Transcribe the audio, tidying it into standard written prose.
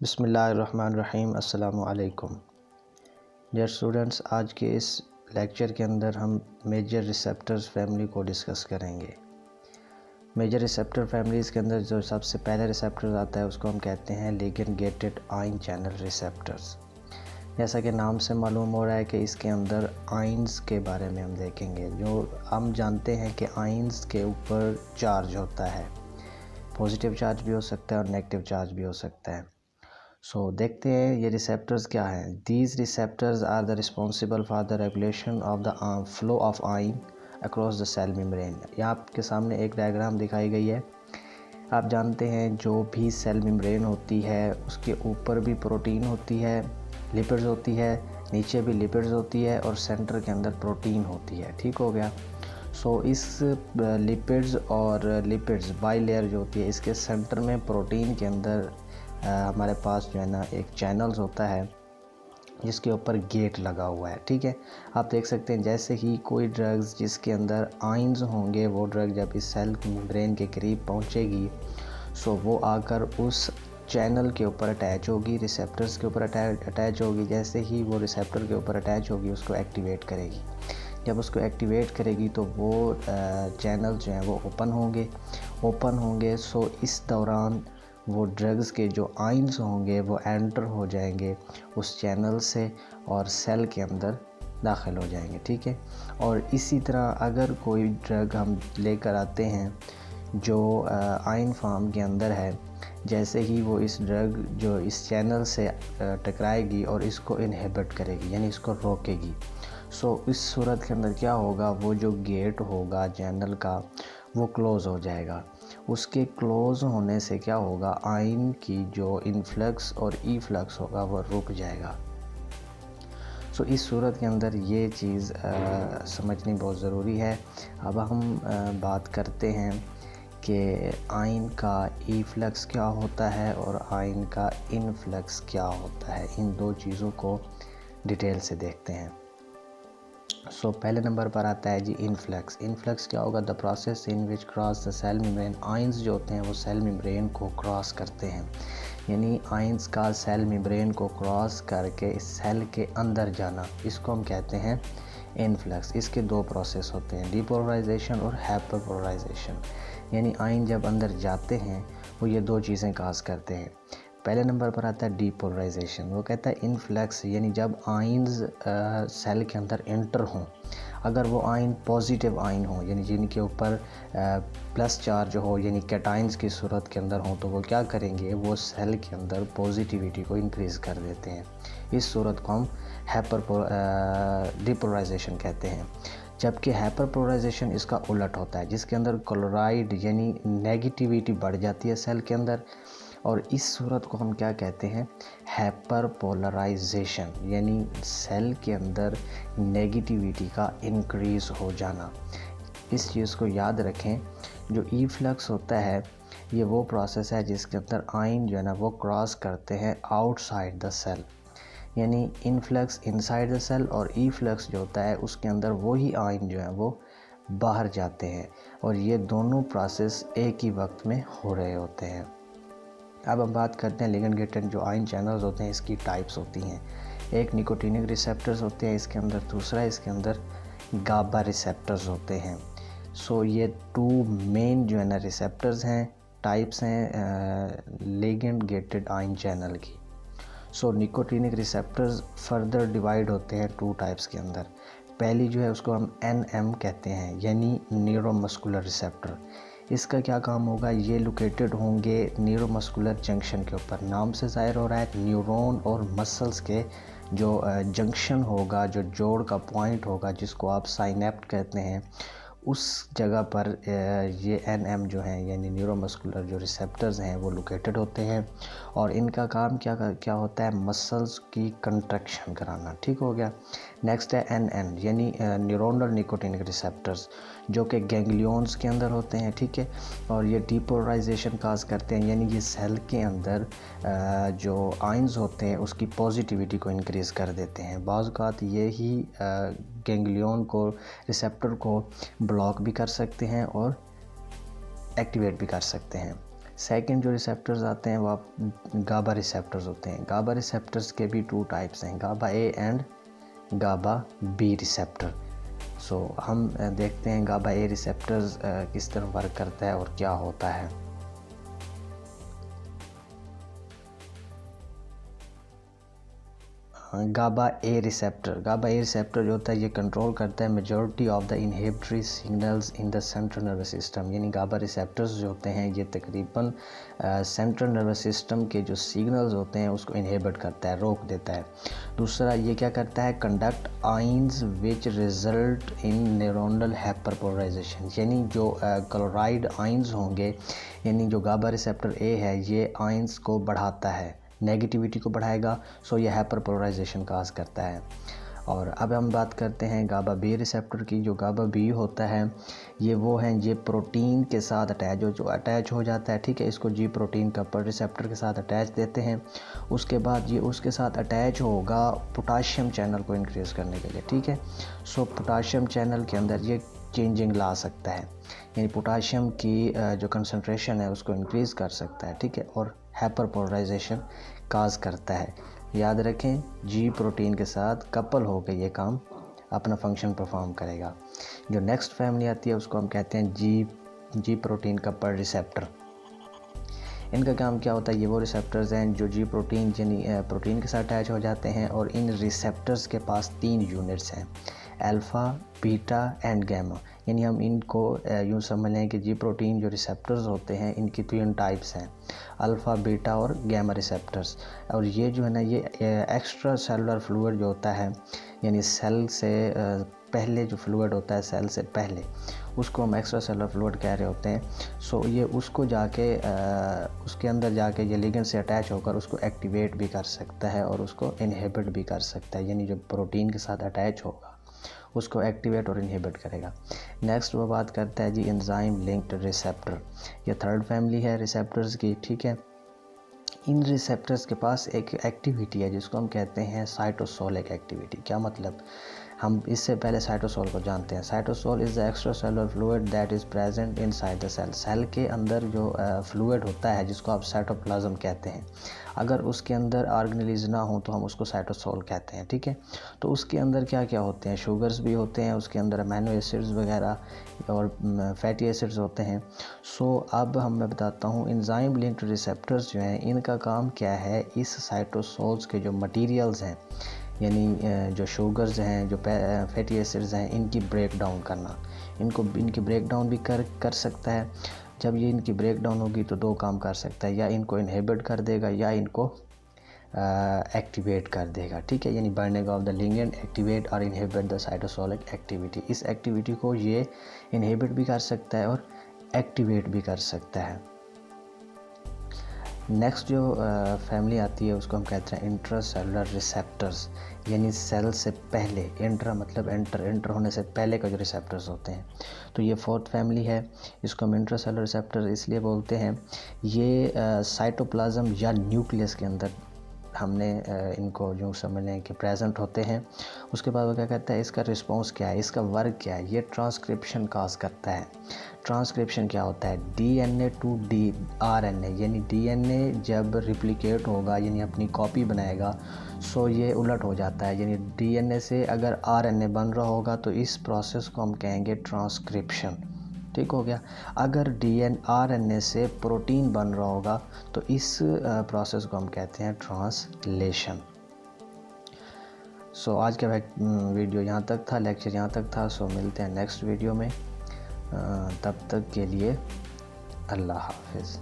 बिस्मिल्लाहिर्रहमानिर्रहीम। अस्सलामु अलैकुम डियर स्टूडेंट्स, आज के इस लेक्चर के अंदर हम मेजर रिसेप्टर्स फैमिली को डिस्कस करेंगे। मेजर रिसेप्टर फैमिलीज़ के अंदर जो सबसे पहले रिसेप्टर आता है उसको हम कहते हैं ligand gated ion channel receptors. जैसा कि नाम से मालूम हो रहा है कि इसके अंदर आयंस के बारे में हम देखेंगे। जो हम जानते हैं कि आयंस के ऊपर चार्ज होता है, पॉजिटिव चार्ज भी हो सकता है और नेगेटिव चार्ज भी हो सकता है। देखते हैं ये रिसेप्टर्स क्या हैं। These receptors are the responsible for the regulation of the flow of ion across the cell membrane. यहाँ आपके सामने एक डायग्राम दिखाई गई है। आप जानते हैं जो भी सेल मेम्ब्रेन होती है उसके ऊपर भी प्रोटीन होती है, लिपिड्स होती है, नीचे भी लिपिड्स होती है और सेंटर के अंदर प्रोटीन होती है। ठीक हो गया। इस लिपिड्स और लिपिड्स बाई लेयर जो होती है, इसके सेंटर में प्रोटीन के अंदर हमारे पास जो है ना एक चैनल्स होता है जिसके ऊपर गेट लगा हुआ है। ठीक है, आप देख सकते हैं जैसे ही कोई ड्रग्स जिसके अंदर आयंस होंगे, वो ड्रग जब इस सेल मेम्ब्रेन के करीब पहुंचेगी वो आकर उस चैनल के ऊपर अटैच होगी, रिसेप्टर्स के ऊपर अटैच होगी। जैसे ही वो रिसेप्टर के ऊपर अटैच होगी उसको एक्टिवेट करेगी। जब उसको एक्टिवेट करेगी तो वो चैनल जो हैं वो ओपन होंगे। इस दौरान वो ड्रग्स के जो आयंस होंगे वो एंटर हो जाएंगे उस चैनल से और सेल के अंदर दाखिल हो जाएंगे। ठीक है, और इसी तरह अगर कोई ड्रग हम लेकर आते हैं जो आयन फॉर्म के अंदर है, जैसे ही वो इस ड्रग जो इस चैनल से टकराएगी और इसको इनहिबिट करेगी, यानी इसको रोकेगी, इस सूरत के अंदर क्या होगा, वो जो गेट होगा चैनल का वो क्लोज़ हो जाएगा। उसके क्लोज़ होने से क्या होगा, आयन की जो इनफ्लक्स और ईफ्लक्स होगा वो रुक जाएगा। इस सूरत के अंदर ये चीज़ समझनी बहुत ज़रूरी है। अब हम बात करते हैं कि आयन का ईफ्लक्स क्या होता है और आयन का इनफ्लक्स क्या होता है। इन दो चीज़ों को डिटेल से देखते हैं। पहले नंबर पर आता है जी इनफ्लक्स। इनफ्लक्स क्या होगा, the process in which cross the cell membrane. Ions जो होते हैं वो सेल मेम्ब्रेन को क्रॉस करते हैं, यानी आयंस का सेल मेम्ब्रेन को क्रॉस करके इस सेल के अंदर जाना, इसको हम कहते हैं इनफ्लक्स। इसके दो प्रोसेस होते हैं, डीपोलराइजेशन और हाइपरपोलराइजेशन। यानी आयन जब अंदर जाते हैं वो ये दो चीज़ें काज करते हैं। पहले नंबर पर आता है डीपोलराइजेशन। वो कहता है इनफ्लक्स, यानी जब आयंस सेल के अंदर एंटर हों, अगर वो आयन पॉजिटिव आयन हो, यानी जिनके ऊपर प्लस चार्ज हो, यानी कैटाइंस की सूरत के अंदर हो, तो वो क्या करेंगे, वो सेल के अंदर पॉजिटिविटी को इंक्रीज़ कर देते हैं। इस सूरत को हम डीपोलराइजेशन कहते हैं। जबकि हाइपरपोलराइजेशन इसका उलट होता है, जिसके अंदर क्लोराइड यानी नेगेटिविटी बढ़ जाती है सेल के अंदर, और इस सूरत को हम क्या कहते हैं, हाइपरपोलराइजेशन, यानी सेल के अंदर नेगेटिविटी का इंक्रीज़ हो जाना। इस चीज़ को याद रखें। जो ईफ्लक्स होता है ये वो प्रोसेस है जिसके अंदर आयन जो है ना वो क्रॉस करते हैं आउटसाइड द सेल, यानी इनफ्लक्स इनसाइड द सेल और ईफ्लक्स जो होता है उसके अंदर वही आयन जो है वो बाहर जाते हैं, और ये दोनों प्रोसेस एक ही वक्त में हो रहे होते हैं। अब हम बात करते हैं लिगेंड गेटेड जो आयन चैनल्स होते हैं, इसकी टाइप्स होती हैं। एक निकोटिनिक रिसेप्टर्स होते हैं इसके अंदर, दूसरा इसके अंदर गाबा रिसेप्टर्स होते हैं। ये टू मेन जो है ना रिसेप्टर्स हैं, टाइप्स हैं लिगेंड गेटेड आयन चैनल की। निकोटिनिक रिसेप्टर्स फर्दर डिवाइड होते हैं टू टाइप्स के अंदर। पहली जो है उसको हम NM कहते हैं, यानी न्यूरोमस्कुलर रिसेप्टर। इसका क्या काम होगा, ये लोकेटेड होंगे न्यूरोमस्कुलर जंक्शन के ऊपर। नाम से ज़ाहिर हो रहा है न्यूरॉन और मसल्स के जो जंक्शन होगा, जो जोड़ का पॉइंट होगा, जिसको आप साइनेप्ट कहते हैं, उस जगह पर ये NM जो हैं यानी न्यूरोमस्कुलर जो रिसेप्टर्स हैं वो लोकेटेड होते हैं, और इनका काम क्या होता है, मसल्स की कंट्रैक्शन कराना। ठीक हो गया। नेक्स्ट है NN यानी न्यूरोनल निकोटिनिक रिसेप्टर्स, जो कि गैंग्लियंस के अंदर होते हैं। ठीक है, और ये डीपोलराइजेशन काज करते हैं, यानी ये सेल के अंदर जो आयंस होते हैं उसकी पॉजिटिविटी को इंक्रीज़ कर देते हैं। बाज़ औक़ात ये ही गैंग्लियन को, रिसेप्टर को ब्लॉक भी कर सकते हैं और एक्टिवेट भी कर सकते हैं। सेकंड जो रिसेप्टर्स आते हैं वो आप गाबा रिसेप्टर्स होते हैं। गाबा रिसेप्टर्स के भी 2 टाइप्स हैं, GABA A and GABA B receptor. So हम देखते हैं गाबा ए रिसेप्टर्स किस तरह वर्क करता है और क्या होता है। गाबा ए रिसेप्टर जो होता है ये कंट्रोल करता है majority of the inhibitory signals in the central nervous system. यानी गाबा रिसेप्टर्स जो होते हैं ये तकरीबन सेंट्रल नर्वस सिस्टम के जो सिग्नल्स होते हैं उसको इनहिबिट करता है, रोक देता है। दूसरा ये क्या करता है, conduct ions which result in neuronal hyperpolarization. यानी जो क्लोराइड आइंस होंगे, यानी जो गाबा रिसेप्टर ए है ये आइंस को बढ़ाता है, नेगेटिविटी को बढ़ाएगा। सो ये हाइपरपोलराइजेशन काज करता है। और अब हम बात करते हैं गाबा बी रिसेप्टर की। जो गाबा बी होता है ये वो हैं, ये प्रोटीन के साथ जो अटैच हो जाता है, ठीक है। इसको जी प्रोटीन कपल रिसेप्टर के साथ अटैच देते हैं। उसके बाद ये उसके साथ अटैच होगा पोटाशियम चैनल को इंक्रीज़ करने के लिए, ठीक है। सो पोटाशियम चैनल के अंदर ये चेंजिंग ला सकता है, यानी पोटाशियम की जो कंसंट्रेशन है उसको इंक्रीज़ कर सकता है, ठीक है। और हाइपरपोलराइजेशन काज करता है। याद रखें, जी प्रोटीन के साथ कपल होकर ये काम अपना फंक्शन परफॉर्म करेगा। जो नेक्स्ट फैमिली आती है उसको हम कहते हैं जी प्रोटीन कपल रिसेप्टर। इनका काम क्या होता है, ये वो रिसेप्टर्स हैं जो जी प्रोटीन यानी प्रोटीन के साथ अटैच हो जाते हैं। और इन रिसेप्टर्स के पास 3 यूनिट्स हैं, अल्फ़ा, बीटा एंड गैमा। यानी हम इनको यूँ समझ लें कि जी प्रोटीन जो रिसेप्टर्स होते हैं इनकी 3 टाइप्स हैं, अल्फ़ा, बीटा और गैमा रिसेप्टर्स। और ये जो है ना ये एक्स्ट्रा सेलुलर फ्लूइड जो होता है, यानी सेल से पहले जो फ्लूइड होता है सेल से पहले, उसको हम एक्स्ट्रा सेलुलर फ्लूइड कह रहे होते हैं। सो ये उसको जाके उसके अंदर जाके ये लिगेंड से अटैच होकर उसको एक्टिवेट भी कर सकता है और उसको इनहिबिट भी कर सकता है। यानी जो प्रोटीन के साथ अटैच होगा उसको एक्टिवेट और इनहिबिट करेगा। नेक्स्ट वो बात करता है जी एंजाइम लिंक्ड रिसेप्टर। ये थर्ड फैमिली है रिसेप्टर्स की, ठीक है। इन रिसेप्टर्स के पास एक एक्टिविटी है जिसको हम कहते हैं साइटोसोलिक एक्टिविटी। क्या मतलब, हम इससे पहले साइटोसोल को जानते हैं। Cytosol is the extra cellular fluid that is present inside the cell. Cell के अंदर जो फ्लूइड होता है जिसको आप साइटोप्लाज्म कहते हैं, अगर उसके अंदर ऑर्गेनेल्स ना हो तो हम उसको साइटोसोल कहते हैं, ठीक है। तो उसके अंदर क्या क्या होते हैं, शुगर्स भी होते हैं उसके अंदर, अमीनो एसिड्स वगैरह और फैटी एसिड्स होते हैं। सो अब मैं बताता हूँ एंजाइम लिंक्ड रिसेप्टर्स जो हैं इनका काम क्या है, इस साइटोसोल्स के जो मटीरियल्स हैं, यानी जो शुगर्स हैं, जो फैटी एसिड्स हैं, इनकी ब्रेक डाउन करना। इनकी ब्रेक डाउन भी कर सकता है। जब ये इनकी ब्रेक डाउन होगी तो 2 काम कर सकता है, या इनको इनहिबिट कर देगा या इनको एक्टिवेट कर देगा, ठीक है। यानी binding of the ligand activate और इनहिबिट द साइटोसोलिक एक्टिविटी। इस एक्टिविटी को ये इनहिबिट भी कर सकता है और एक्टिवेट भी कर सकता है। नेक्स्ट जो फैमिली आती है उसको हम कहते हैं इंट्रासेलुलर रिसेप्टर्स। यानी सेल से पहले, इंट्रा मतलब एंटर होने से पहले का जो रिसेप्टर्स होते हैं। तो ये 4th फैमिली है, इसको हम इंट्रासेलुलर रिसेप्टर इसलिए बोलते हैं। ये साइटोप्लाज्म या न्यूक्लियस के अंदर हमने इनको यूँ समझ लें कि प्रेजेंट होते हैं। उसके बाद वो क्या कहता है, इसका रिस्पॉन्स क्या है, इसका वर्क क्या है, ये ट्रांसक्रिप्शन काज करता है। ट्रांसक्रिप्शन क्या होता है, DNA टू RNA। यानी DNA जब रिप्लिकेट होगा यानी अपनी कॉपी बनाएगा, सो ये उलट हो जाता है। यानी DNA से अगर RNA बन रहा होगा तो इस प्रोसेस को हम कहेंगे ट्रांसक्रिप्शन, ठीक हो गया। अगर RNA से प्रोटीन बन रहा होगा तो इस प्रोसेस को हम कहते हैं ट्रांसलेशन। सो आज का वीडियो यहाँ तक था, लेक्चर यहाँ तक था। सो मिलते हैं नेक्स्ट वीडियो में, तब तक के लिए अल्लाह हाफिज़।